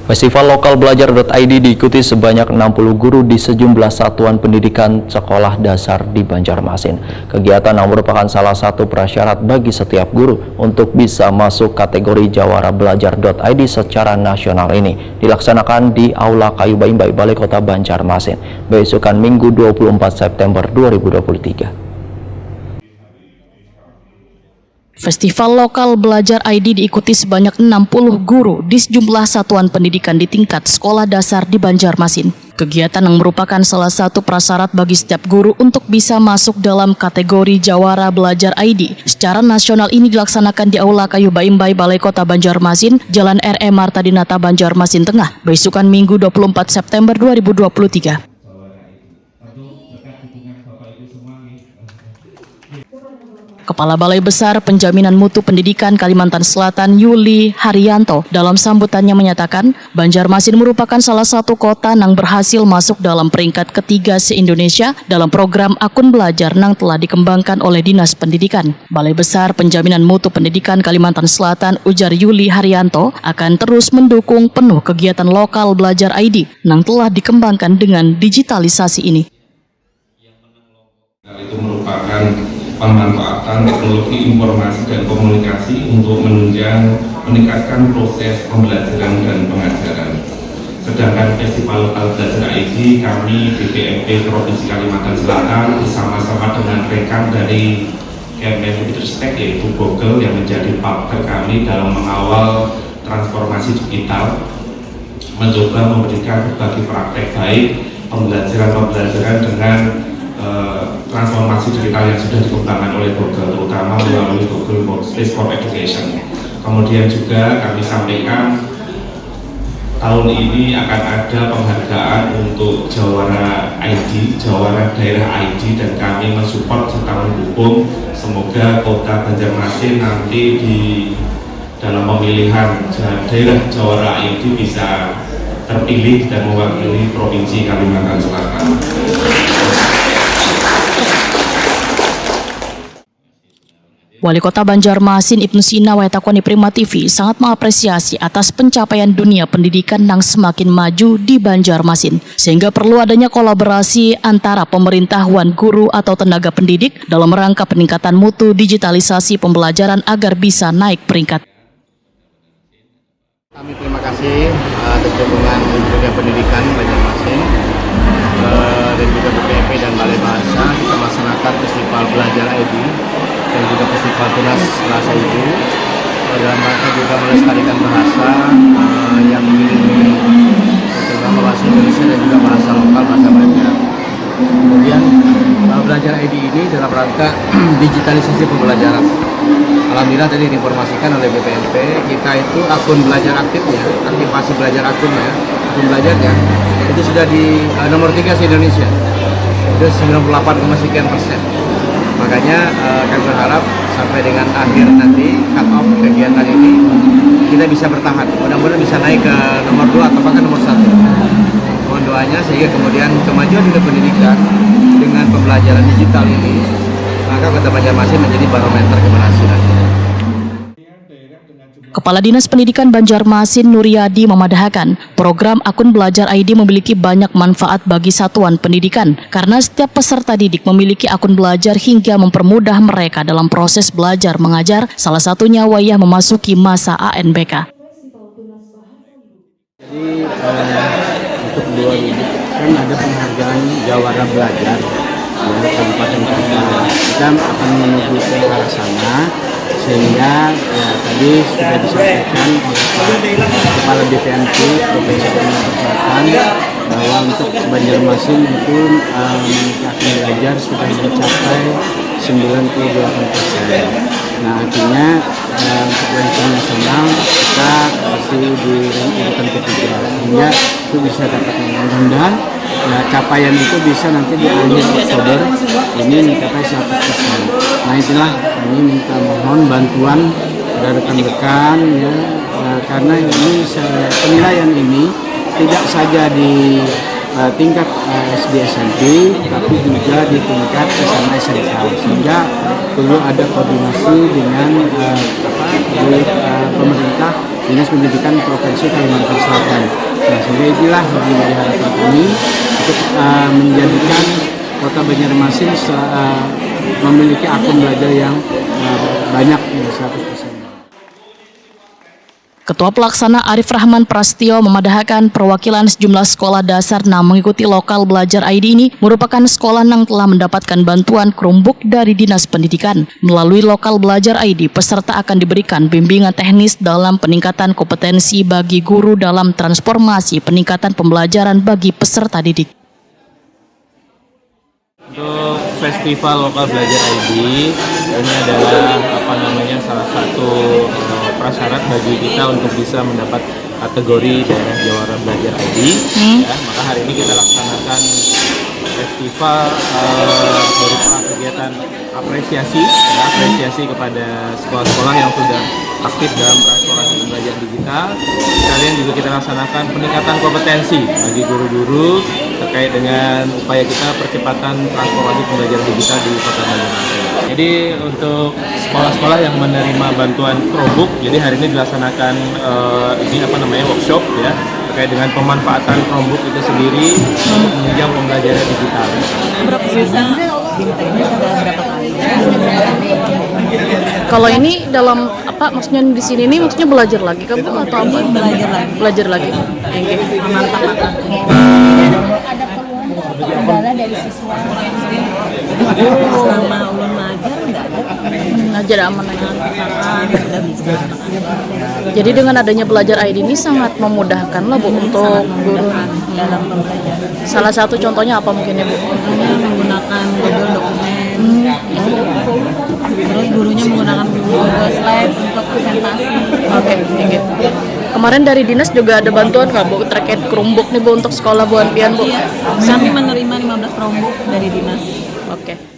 Festival Lokal Belajar.id diikuti sebanyak 60 guru di sejumlah satuan pendidikan sekolah dasar di Banjarmasin. Kegiatan yang merupakan salah satu prasyarat bagi setiap guru untuk bisa masuk kategori Jawara Belajar.id secara nasional ini dilaksanakan di Aula Kayu Baimbai, Balai Kota Banjarmasin, besokan Minggu 24 September 2023. Festival Lokal Belajar.id diikuti sebanyak 60 guru di sejumlah satuan pendidikan di tingkat sekolah dasar di Banjarmasin. Kegiatan yang merupakan salah satu prasyarat bagi setiap guru untuk bisa masuk dalam kategori Jawara Belajar.id secara nasional ini dilaksanakan di Aula Kayu Baimbai, Balai Kota Banjarmasin, Jalan R.E. Marta Dinata, Banjarmasin Tengah, besokan Minggu 24 September 2023. Kepala Balai Besar Penjaminan Mutu Pendidikan Kalimantan Selatan Yuli Haryanto dalam sambutannya menyatakan Banjarmasin merupakan salah satu kota yang berhasil masuk dalam peringkat ketiga se-Indonesia dalam program akun belajar yang telah dikembangkan oleh Dinas Pendidikan. Balai Besar Penjaminan Mutu Pendidikan Kalimantan Selatan, ujar Yuli Haryanto, akan terus mendukung penuh kegiatan lokal belajar ID yang telah dikembangkan dengan digitalisasi ini. Itu merupakan pemanfaatan teknologi informasi dan komunikasi untuk meningkatkan proses pembelajaran dan pengajaran. Sedangkan Festival Lokal Belajar.id kami BPMP Provinsi Kalimantan Selatan bersama-sama dengan rekan dari Kemendikbudristek yaitu Google yang menjadi partner kami dalam mengawal transformasi digital, mencoba memberikan berbagai praktek baik pembelajaran dengan transformasi digital yang sudah dikembangkan oleh Google, terutama melalui Google Workspace for Education. Kemudian juga kami sampaikan tahun ini akan ada penghargaan untuk Jawara ID, Jawara Daerah ID, dan kami mensupport serta mendukung. Semoga Kota Banjarmasin nanti di dalam pemilihan daerah Jawara ID bisa terpilih dan mewakili Provinsi Kalimantan Selatan. Wali Kota Banjarmasin Ibnu Sina Waitakwani Prima TV sangat mengapresiasi atas pencapaian dunia pendidikan yang semakin maju di Banjarmasin, sehingga perlu adanya kolaborasi antara pemerintahuan, guru atau tenaga pendidik dalam rangka peningkatan mutu digitalisasi pembelajaran agar bisa naik peringkat. Kami terima kasih atas dukungan dunia pendidikan Banjarmasin dan juga BPMP dan Balai Bahasa kita melaksanakan Festival Belajar ID dan juga Festival Tunas Bahasa Ibu dalam rangka juga melestarikan bahasa yang dilindungi terutama bahasa Indonesia dan juga bahasa lokal, bahasa Banjar. Kemudian Belajar ID ini dalam rangka digitalisasi pembelajaran. Alhamdulillah tadi diinformasikan oleh BPMP kita itu akun belajar aktifnya, aktivasi belajar akunnya, akun belajarnya itu sudah di nomor 3 se-Indonesia, itu 98,sekian%. Makanya kami berharap sampai dengan akhir nanti cut off kegiatan ini kita bisa bertahan, mudah-mudahan bisa naik ke nomor 2 atau bahkan nomor 1. Mohon doanya sehingga kemudian kemajuan dunia pendidikan dengan pembelajaran digital ini, maka Kota Banjarmasin menjadi barometer keberhasilan. Kepala Dinas Pendidikan Banjarmasin Nuryadi memadahkan program akun Belajar ID memiliki banyak manfaat bagi satuan pendidikan karena setiap peserta didik memiliki akun belajar hingga mempermudah mereka dalam proses belajar mengajar, salah satunya wayah memasuki masa ANBK. Jadi untuk 2000 kan ada penghargaan Jawara Belajar dari Kabupaten Kota. Kita akan menuju ke arah sana sehingga tadi sudah disampaikan oleh Kepala BPMP Provinsi Kalimantan Selatan bahwa untuk Banjarmasin itu meningkatkan belajar sudah mencapai 98%. Nah artinya untuk ranking nasional kita masih di urutan ketiga, sehingga itu bisa dapat mudah-mudahan capaian itu bisa nanti di akhir Oktober ini mencapai 100%. Nah itulah kami minta mohon bantuan dari rekan-rekan ya, karena ini penilaian ini tidak saja di tingkat SD SMP tapi juga di tingkat SMA SMK, sehingga perlu ada koordinasi dengan pemerintah Dinas Pendidikan Provinsi Kalimantan Selatan. Nah, sehingga inilah yang menjadi harapan kami untuk menjadikan Kota Banjarmasin memiliki akun belajar yang banyak, 100%. Ketua Pelaksana Arif Rahman Prastio memadahkan perwakilan sejumlah sekolah dasar yang mengikuti lokal belajar ID ini merupakan sekolah yang telah mendapatkan bantuan Chromebook dari Dinas Pendidikan. Melalui lokal belajar ID, peserta akan diberikan bimbingan teknis dalam peningkatan kompetensi bagi guru dalam transformasi peningkatan pembelajaran bagi peserta didik. Untuk festival lokal belajar ID ini adalah salah satu prasyarat bagi kita untuk bisa mendapat kategori daerah jawara belajar ID. Ya, maka hari ini kita laksanakan festival berupa kegiatan apresiasi kepada sekolah-sekolah yang sudah aktif dalam transformasi belajar digital. Sekalian juga kita laksanakan peningkatan kompetensi bagi guru-guru terkait dengan upaya kita percepatan transformasi pembelajaran digital di Kota Banjarmasin. Jadi untuk sekolah-sekolah yang menerima bantuan Chromebook, jadi hari ini dilaksanakan workshop ya terkait dengan pemanfaatan Chromebook itu sendiri untuk menunjang pembelajaran digital. Berapa susah? Berapa kali? Kalau ini dalam maksudnya di sini nih maksudnya belajar lagi kan atau apa? Belajar lagi. Mantap. Ada keluhan kendala dari siswa Selama ulun mengajar nggak ada. Mengajar aman aja. Sudah bisa. Jadi dengan adanya belajar ID ini sangat memudahkan lah Bu untuk guru. Dalam pembelajaran. Salah satu contohnya apa mungkin ya Bu? Contohnya menggunakan Google Dokumen. Terus gurunya menggunakan Google Slide untuk presentasi. Oke, gitu. Kemarin dari dinas juga ada bantuan nggak Bu terkait Chromebook nih Bu untuk sekolah Bu Anpian Bu? Kami menerima 15 Chromebook dari dinas. Oke.